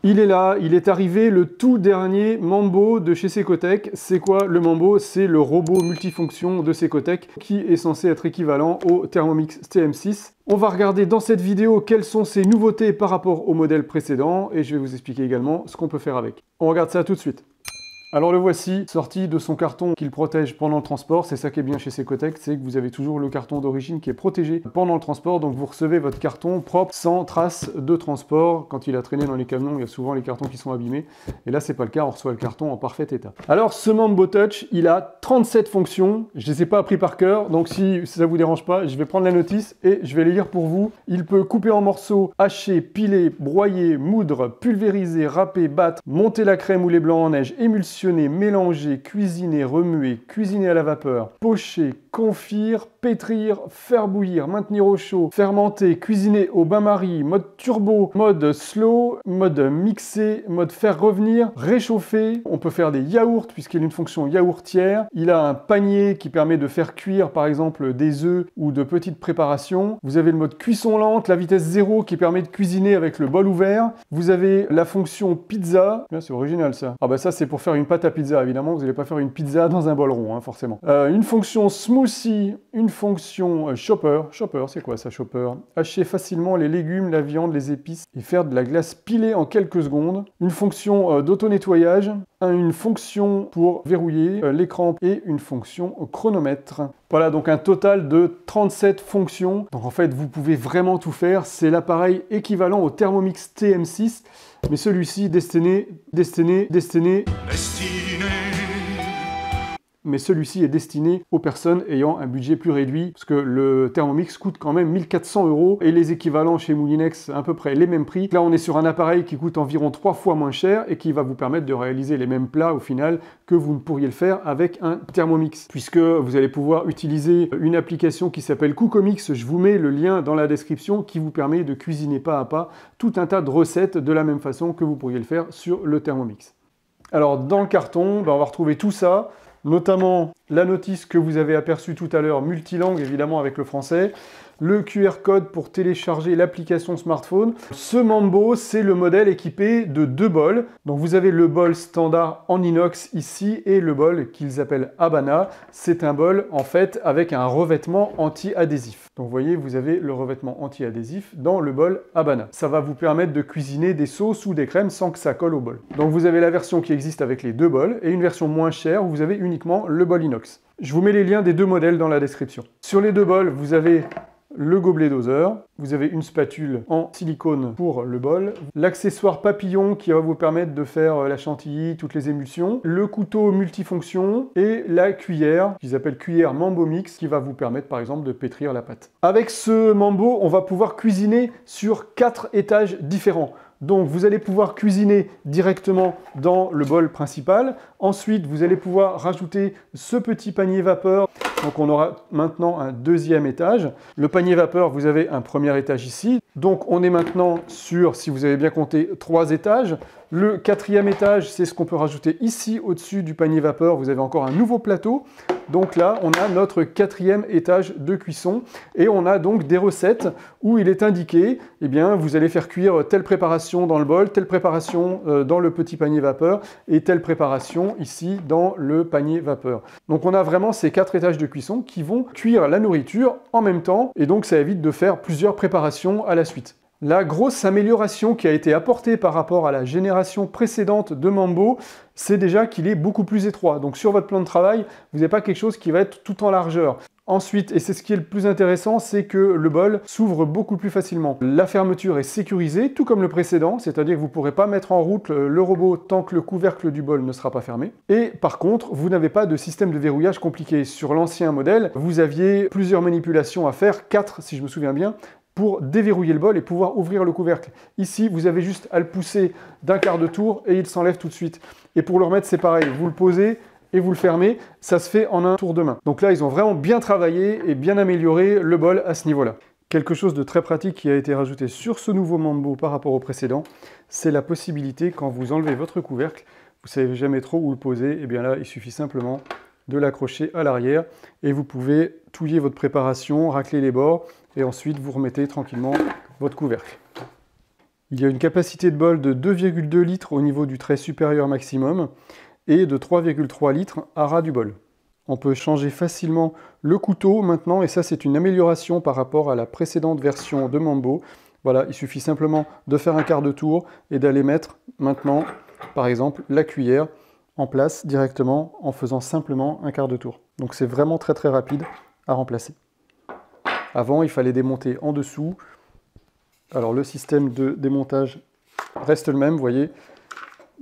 Il est là, il est arrivé, le tout dernier Mambo de chez Secotech. C'est quoi le Mambo? C'est le robot multifonction de Secotech qui est censé être équivalent au Thermomix TM6. On va regarder dans cette vidéo quelles sont ses nouveautés par rapport au modèle précédent et je vais vous expliquer également ce qu'on peut faire avec. On regarde ça tout de suite. Alors le voici, sorti de son carton qu'il protège pendant le transport. C'est ça qui est bien chez Secotech, c'est que vous avez toujours le carton d'origine qui est protégé pendant le transport. Donc vous recevez votre carton propre, sans trace de transport. Quand il a traîné dans les camions, il y a souvent les cartons qui sont abîmés. Et là, c'est pas le cas, on reçoit le carton en parfait état. Alors ce Mambo Touch, il a 37 fonctions. Je les ai pas appris par cœur, donc si ça vous dérange pas, je vais prendre la notice et je vais les lire pour vous. Il peut couper en morceaux, hacher, piler, broyer, moudre, pulvériser, râper, battre, monter la crème ou les blancs en neige, émulsionner, mélanger, cuisiner, remuer, cuisiner à la vapeur, pocher, confire, pétrir, faire bouillir, maintenir au chaud, fermenter, cuisiner au bain-marie, mode turbo, mode slow, mode mixer, mode faire revenir, réchauffer. On peut faire des yaourts puisqu'il a une fonction yaourtière. Il a un panier qui permet de faire cuire par exemple des œufs ou de petites préparations. Vous avez le mode cuisson lente, la vitesse 0 qui permet de cuisiner avec le bol ouvert. Vous avez la fonction pizza. C'est original ça. Ah bah ça c'est pour faire une pâte à pizza évidemment. Vous n'allez pas faire une pizza dans un bol rond forcément. Une fonction smoothie, une fonction chopper. Chopper, c'est quoi ça, chopper? Hacher facilement les légumes, la viande, les épices et faire de la glace pilée en quelques secondes. Une fonction d'auto-nettoyage, une fonction pour verrouiller l'écran et une fonction chronomètre. Voilà, donc un total de 37 fonctions. Donc en fait, vous pouvez vraiment tout faire. C'est l'appareil équivalent au Thermomix TM6, mais celui-ci mais celui-ci est destiné aux personnes ayant un budget plus réduit, parce que le Thermomix coûte quand même 1400 € et les équivalents chez Moulinex à peu près les mêmes prix. Là, on est sur un appareil qui coûte environ 3 fois moins cher et qui va vous permettre de réaliser les mêmes plats au final que vous ne pourriez le faire avec un Thermomix, puisque vous allez pouvoir utiliser une application qui s'appelle Cookomix. Je vous mets le lien dans la description qui vous permet de cuisiner pas à pas tout un tas de recettes de la même façon que vous pourriez le faire sur le Thermomix. Alors, dans le carton, on va retrouver tout ça, notamment la notice que vous avez aperçue tout à l'heure, multilangue évidemment avec le français, le QR code pour télécharger l'application smartphone. Ce Mambo, c'est le modèle équipé de 2 bols. Donc vous avez le bol standard en inox ici et le bol qu'ils appellent Habana. C'est un bol en fait avec un revêtement anti-adhésif. Donc vous voyez, vous avez le revêtement anti-adhésif dans le bol Habana. Ça va vous permettre de cuisiner des sauces ou des crèmes sans que ça colle au bol. Donc vous avez la version qui existe avec les 2 bols et une version moins chère où vous avez uniquement le bol inox. Je vous mets les liens des 2 modèles dans la description. Sur les 2 bols, vous avez le gobelet doseur, vous avez une spatule en silicone pour le bol, l'accessoire papillon qui va vous permettre de faire la chantilly, toutes les émulsions, le couteau multifonction et la cuillère, qu'ils appellent cuillère Mambo Mix, qui va vous permettre par exemple de pétrir la pâte. Avec ce Mambo, on va pouvoir cuisiner sur 4 étages différents. Donc vous allez pouvoir cuisiner directement dans le bol principal. Ensuite, vous allez pouvoir rajouter ce petit panier vapeur. Donc on aura maintenant un 2e étage. Le panier vapeur, vous avez un 1er étage ici. Donc on est maintenant sur, si vous avez bien compté, 3 étages. Le 4e étage, c'est ce qu'on peut rajouter ici au-dessus du panier vapeur. Vous avez encore un nouveau plateau. Donc là, on a notre 4e étage de cuisson. Et on a donc des recettes où il est indiqué, eh bien, vous allez faire cuire telle préparation dans le bol, telle préparation dans le petit panier vapeur et telle préparation ici dans le panier vapeur. Donc on a vraiment ces 4 étages de cuisson qui vont cuire la nourriture en même temps. Et donc ça évite de faire plusieurs préparations à la suite. La grosse amélioration qui a été apportée par rapport à la génération précédente de Mambo, c'est déjà qu'il est beaucoup plus étroit. Donc sur votre plan de travail, vous n'avez pas quelque chose qui va être tout en largeur. Ensuite, et c'est ce qui est le plus intéressant, c'est que le bol s'ouvre beaucoup plus facilement. La fermeture est sécurisée, tout comme le précédent, c'est-à-dire que vous ne pourrez pas mettre en route le robot tant que le couvercle du bol ne sera pas fermé. Et par contre, vous n'avez pas de système de verrouillage compliqué. Sur l'ancien modèle, vous aviez plusieurs manipulations à faire, 4 si je me souviens bien, pour déverrouiller le bol et pouvoir ouvrir le couvercle. Ici, vous avez juste à le pousser d'un quart de tour et il s'enlève tout de suite. Et pour le remettre, c'est pareil, vous le posez et vous le fermez, ça se fait en un tour de main. Donc là, ils ont vraiment bien travaillé et bien amélioré le bol à ce niveau-là. Quelque chose de très pratique qui a été rajouté sur ce nouveau Mambo par rapport au précédent, c'est la possibilité, quand vous enlevez votre couvercle, vous ne savez jamais trop où le poser, et bien là, il suffit simplement de l'accrocher à l'arrière et vous pouvez touiller votre préparation, racler les bords et ensuite vous remettez tranquillement votre couvercle. Il y a une capacité de bol de 2,2 litres au niveau du trait supérieur maximum et de 3,3 litres à ras du bol. On peut changer facilement le couteau maintenant, et ça c'est une amélioration par rapport à la précédente version de Mambo. Voilà, il suffit simplement de faire un quart de tour et d'aller mettre maintenant, par exemple, la cuillère en place directement en faisant simplement un quart de tour. Donc c'est vraiment très très rapide à remplacer. Avant, il fallait démonter en dessous. Alors le système de démontage reste le même, vous voyez.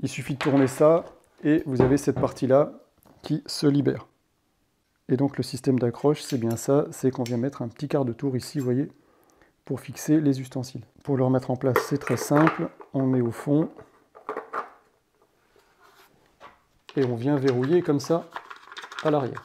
Il suffit de tourner ça et vous avez cette partie-là qui se libère. Et donc le système d'accroche, c'est bien ça, c'est qu'on vient mettre un petit quart de tour ici, vous voyez, pour fixer les ustensiles. Pour le remettre en place, c'est très simple. On met au fond et on vient verrouiller comme ça à l'arrière.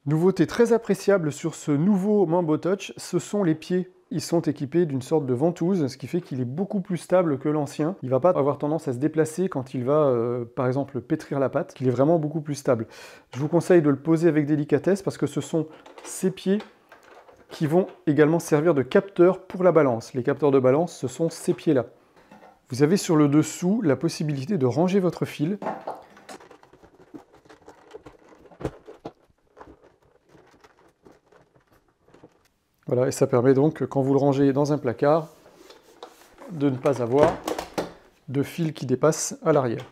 Nouveauté très appréciable sur ce nouveau Mambo Touch, ce sont les pieds. Ils sont équipés d'une sorte de ventouse, ce qui fait qu'il est beaucoup plus stable que l'ancien. Il ne va pas avoir tendance à se déplacer quand il va, par exemple, pétrir la pâte. Il est vraiment beaucoup plus stable. Je vous conseille de le poser avec délicatesse parce que ce sont ces pieds qui vont également servir de capteurs pour la balance. Les capteurs de balance, ce sont ces pieds-là. Vous avez sur le dessous la possibilité de ranger votre fil. Voilà, et ça permet donc, quand vous le rangez dans un placard, de ne pas avoir de fil qui dépasse à l'arrière.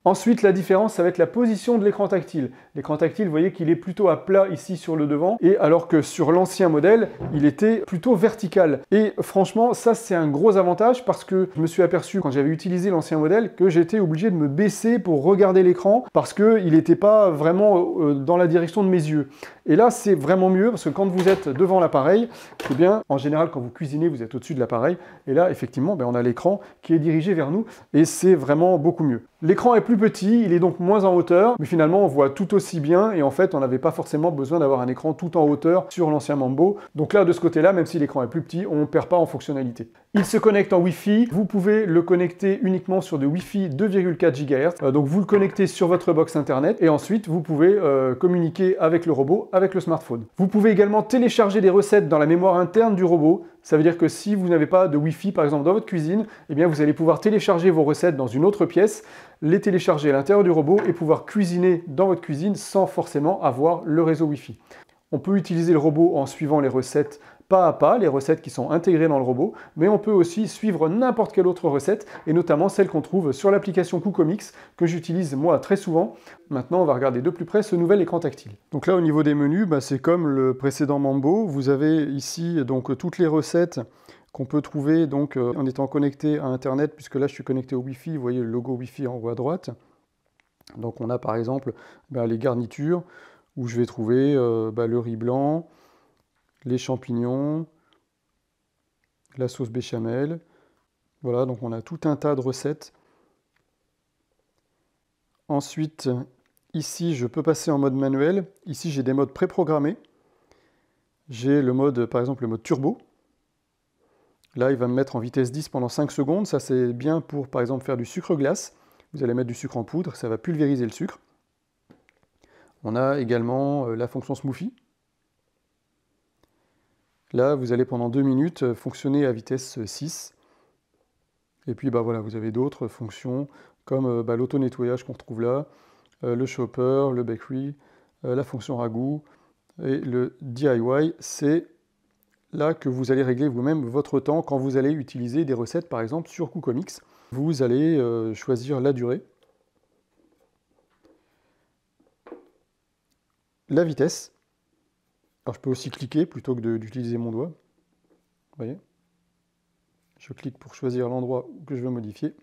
Ensuite, la différence, ça va être la position de l'écran tactile. L'écran tactile, vous voyez qu'il est plutôt à plat ici sur le devant, et alors que sur l'ancien modèle, il était plutôt vertical. Et franchement, ça c'est un gros avantage parce que je me suis aperçu quand j'avais utilisé l'ancien modèle que j'étais obligé de me baisser pour regarder l'écran parce qu'il n'était pas vraiment dans la direction de mes yeux. Et là, c'est vraiment mieux parce que quand vous êtes devant l'appareil, eh bien, en général, quand vous cuisinez, vous êtes au-dessus de l'appareil. Et là, effectivement, on a l'écran qui est dirigé vers nous et c'est vraiment beaucoup mieux. L'écran est plus petit, il est donc moins en hauteur, mais finalement, on voit tout aussi bien et en fait, on n'avait pas forcément besoin d'avoir un écran tout en hauteur sur l'ancien Mambo. Donc là, de ce côté-là, même si l'écran est plus petit, on ne perd pas en fonctionnalité. Il se connecte en Wi-Fi. Vous pouvez le connecter uniquement sur des Wi-Fi 2,4 GHz. Donc vous le connectez sur votre box internet et ensuite vous pouvez communiquer avec le robot, avec le smartphone. Vous pouvez également télécharger des recettes dans la mémoire interne du robot. Ça veut dire que si vous n'avez pas de Wi-Fi par exemple dans votre cuisine, eh bien vous allez pouvoir télécharger vos recettes dans une autre pièce, les télécharger à l'intérieur du robot et pouvoir cuisiner dans votre cuisine sans forcément avoir le réseau Wi-Fi. On peut utiliser le robot en suivant les recettes pas à pas, les recettes qui sont intégrées dans le robot, mais on peut aussi suivre n'importe quelle autre recette, et notamment celle qu'on trouve sur l'application Cookomix, que j'utilise moi très souvent. Maintenant, on va regarder de plus près ce nouvel écran tactile. Donc là, au niveau des menus, c'est comme le précédent Mambo. Vous avez ici donc toutes les recettes qu'on peut trouver donc, en étant connecté à Internet, puisque là, je suis connecté au Wi-Fi. Vous voyez le logo Wi-Fi en haut à droite. Donc on a par exemple les garnitures, où je vais trouver le riz blanc, les champignons, la sauce béchamel. Voilà, donc on a tout un tas de recettes. Ensuite, ici, je peux passer en mode manuel. Ici, j'ai des modes préprogrammés. J'ai le mode, par exemple, le mode turbo. Là, il va me mettre en vitesse 10 pendant 5 secondes. Ça, c'est bien pour, par exemple, faire du sucre glace. Vous allez mettre du sucre en poudre, ça va pulvériser le sucre. On a également la fonction smoothie. Là, vous allez pendant 2 minutes fonctionner à vitesse 6. Et puis voilà, vous avez d'autres fonctions comme l'auto-nettoyage qu'on retrouve là, le chopper, le bakery, la fonction ragoût et le DIY. C'est là que vous allez régler vous-même votre temps quand vous allez utiliser des recettes par exemple sur Cookomix. Vous allez choisir la durée, la vitesse. Alors je peux aussi cliquer plutôt que d'utiliser mon doigt. Vous voyez ? Je clique pour choisir l'endroit que je veux modifier.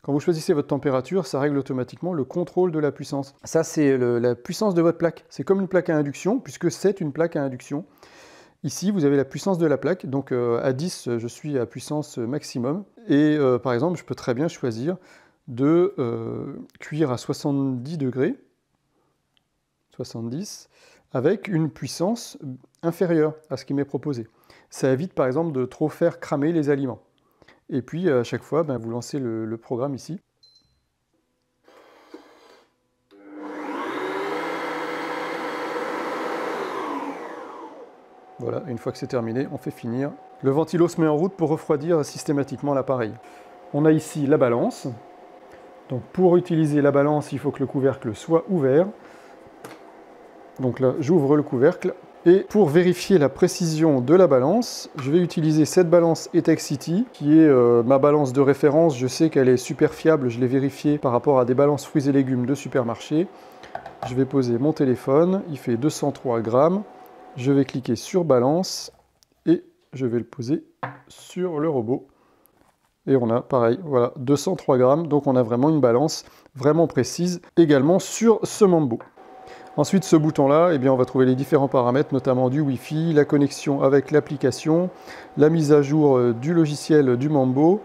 Quand vous choisissez votre température, ça règle automatiquement le contrôle de la puissance. Ça, c'est la puissance de votre plaque. C'est comme une plaque à induction, puisque c'est une plaque à induction. Ici, vous avez la puissance de la plaque. Donc à 10, je suis à puissance maximum. Et par exemple, je peux très bien choisir de cuire à 70 degrés, 70, avec une puissance inférieure à ce qui m'est proposé. Ça évite par exemple de trop faire cramer les aliments. Et puis à chaque fois, vous lancez le programme ici. Voilà, une fois que c'est terminé, on fait finir. Le ventilo se met en route pour refroidir systématiquement l'appareil. On a ici la balance. Donc pour utiliser la balance, il faut que le couvercle soit ouvert. Donc là, j'ouvre le couvercle. Et pour vérifier la précision de la balance, je vais utiliser cette balance Etex City, qui est ma balance de référence. Je sais qu'elle est super fiable, je l'ai vérifiée par rapport à des balances fruits et légumes de supermarché. Je vais poser mon téléphone, il fait 203 grammes. Je vais cliquer sur balance et je vais le poser sur le robot. Et on a pareil, voilà, 203 grammes. Donc on a vraiment une balance vraiment précise également sur ce Mambo. Ensuite, ce bouton-là, eh bien, on va trouver les différents paramètres, notamment du Wi-Fi, la connexion avec l'application, la mise à jour du logiciel du Mambo.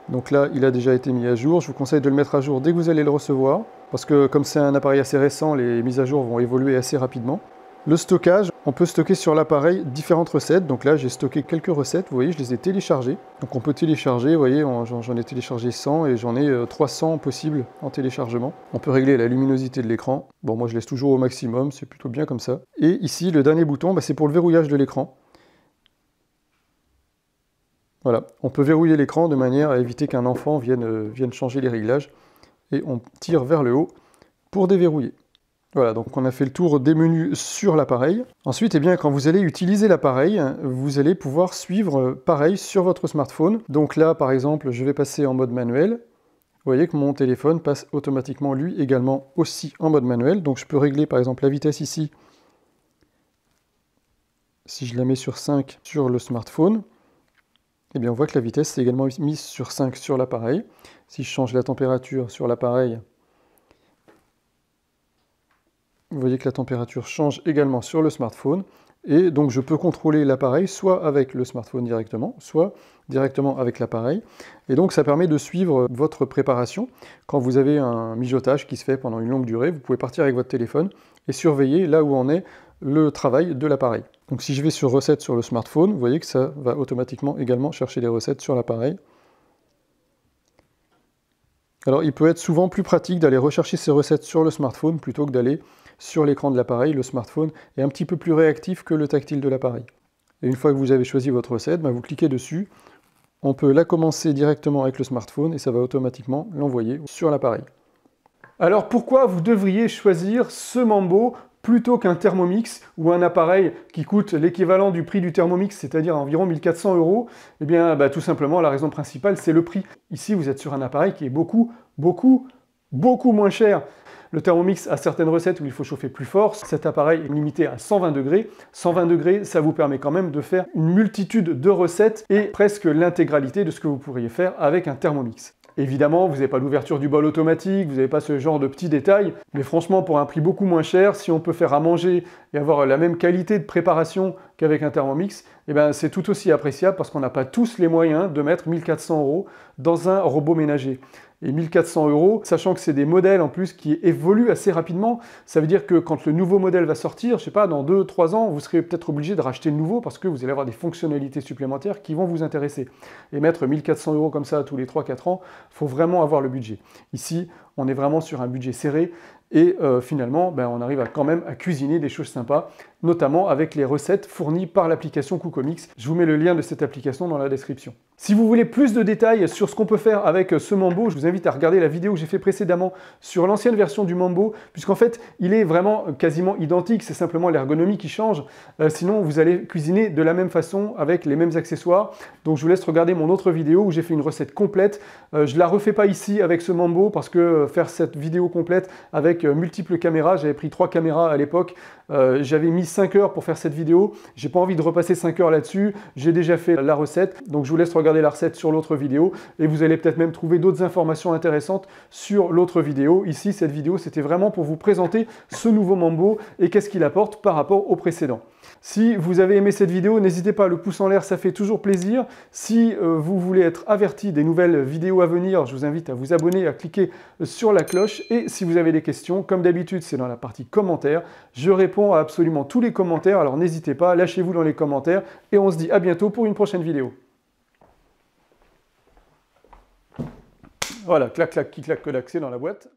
Donc là, il a déjà été mis à jour. Je vous conseille de le mettre à jour dès que vous allez le recevoir, parce que comme c'est un appareil assez récent, les mises à jour vont évoluer assez rapidement. Le stockage, on peut stocker sur l'appareil différentes recettes. Donc là, j'ai stocké quelques recettes, vous voyez, je les ai téléchargées. Donc on peut télécharger, vous voyez, j'en ai téléchargé 100 et j'en ai 300 possibles en téléchargement. On peut régler la luminosité de l'écran. Bon, moi je laisse toujours au maximum, c'est plutôt bien comme ça. Et ici, le dernier bouton, c'est pour le verrouillage de l'écran. Voilà, on peut verrouiller l'écran de manière à éviter qu'un enfant vienne changer les réglages. Et on tire vers le haut pour déverrouiller. Voilà, donc on a fait le tour des menus sur l'appareil. Ensuite, eh bien, quand vous allez utiliser l'appareil, vous allez pouvoir suivre pareil sur votre smartphone. Donc là, par exemple, je vais passer en mode manuel. Vous voyez que mon téléphone passe automatiquement, lui, également aussi en mode manuel. Donc je peux régler, par exemple, la vitesse ici. Si je la mets sur 5 sur le smartphone, eh bien, on voit que la vitesse est également mise sur 5 sur l'appareil. Si je change la température sur l'appareil, vous voyez que la température change également sur le smartphone. Et donc je peux contrôler l'appareil soit avec le smartphone directement, soit directement avec l'appareil. Et donc ça permet de suivre votre préparation. Quand vous avez un mijotage qui se fait pendant une longue durée, vous pouvez partir avec votre téléphone et surveiller là où en est le travail de l'appareil. Donc si je vais sur recettes sur le smartphone, vous voyez que ça va automatiquement également chercher les recettes sur l'appareil. Alors il peut être souvent plus pratique d'aller rechercher ces recettes sur le smartphone plutôt que d'aller sur l'écran de l'appareil. Le smartphone est un petit peu plus réactif que le tactile de l'appareil. Et une fois que vous avez choisi votre recette, vous cliquez dessus. On peut la commencer directement avec le smartphone et ça va automatiquement l'envoyer sur l'appareil. Alors pourquoi vous devriez choisir ce Mambo plutôt qu'un Thermomix ou un appareil qui coûte l'équivalent du prix du Thermomix, c'est-à-dire environ 1400 €? Eh bien, tout simplement, la raison principale, c'est le prix. Ici, vous êtes sur un appareil qui est beaucoup moins cher. Le Thermomix a certaines recettes où il faut chauffer plus fort. Cet appareil est limité à 120 degrés. 120 degrés, ça vous permet quand même de faire une multitude de recettes et presque l'intégralité de ce que vous pourriez faire avec un Thermomix. Évidemment, vous n'avez pas l'ouverture du bol automatique, vous n'avez pas ce genre de petits détails, mais franchement, pour un prix beaucoup moins cher, si on peut faire à manger et avoir la même qualité de préparation qu'avec un Thermomix, eh ben, c'est tout aussi appréciable parce qu'on n'a pas tous les moyens de mettre 1400 € dans un robot ménager. Et 1400 €, sachant que c'est des modèles en plus qui évoluent assez rapidement, ça veut dire que quand le nouveau modèle va sortir, je sais pas, dans 2-3 ans, vous serez peut-être obligé de racheter le nouveau parce que vous allez avoir des fonctionnalités supplémentaires qui vont vous intéresser. Et mettre 1400 € comme ça tous les 3-4 ans, il faut vraiment avoir le budget. Ici, on est vraiment sur un budget serré et finalement, on arrive quand même à cuisiner des choses sympas, notamment avec les recettes fournies par l'application Cookomix. Je vous mets le lien de cette application dans la description. Si vous voulez plus de détails sur ce qu'on peut faire avec ce Mambo, je vous invite à regarder la vidéo que j'ai fait précédemment sur l'ancienne version du Mambo, puisqu'en fait, il est vraiment quasiment identique, c'est simplement l'ergonomie qui change. Sinon, vous allez cuisiner de la même façon avec les mêmes accessoires. Donc, je vous laisse regarder mon autre vidéo où j'ai fait une recette complète. Je ne la refais pas ici avec ce Mambo parce que faire cette vidéo complète avec multiples caméras, j'avais pris 3 caméras à l'époque, j'avais mis 5 heures pour faire cette vidéo, j'ai pas envie de repasser 5 heures là-dessus, j'ai déjà fait la recette, donc je vous laisse regarder la recette sur l'autre vidéo et vous allez peut-être même trouver d'autres informations intéressantes sur l'autre vidéo. Ici, cette vidéo, c'était vraiment pour vous présenter ce nouveau Mambo et qu'est-ce qu'il apporte par rapport au précédent. Si vous avez aimé cette vidéo, n'hésitez pas, le pouce en l'air, ça fait toujours plaisir. Si vous voulez être averti des nouvelles vidéos à venir, je vous invite à vous abonner, à cliquer sur la cloche. Et si vous avez des questions, comme d'habitude, c'est dans la partie commentaires. Je réponds à absolument tous les commentaires, alors n'hésitez pas, lâchez-vous dans les commentaires. Et on se dit à bientôt pour une prochaine vidéo. Voilà, clac, clac, qui clac, que c'est dans la boîte.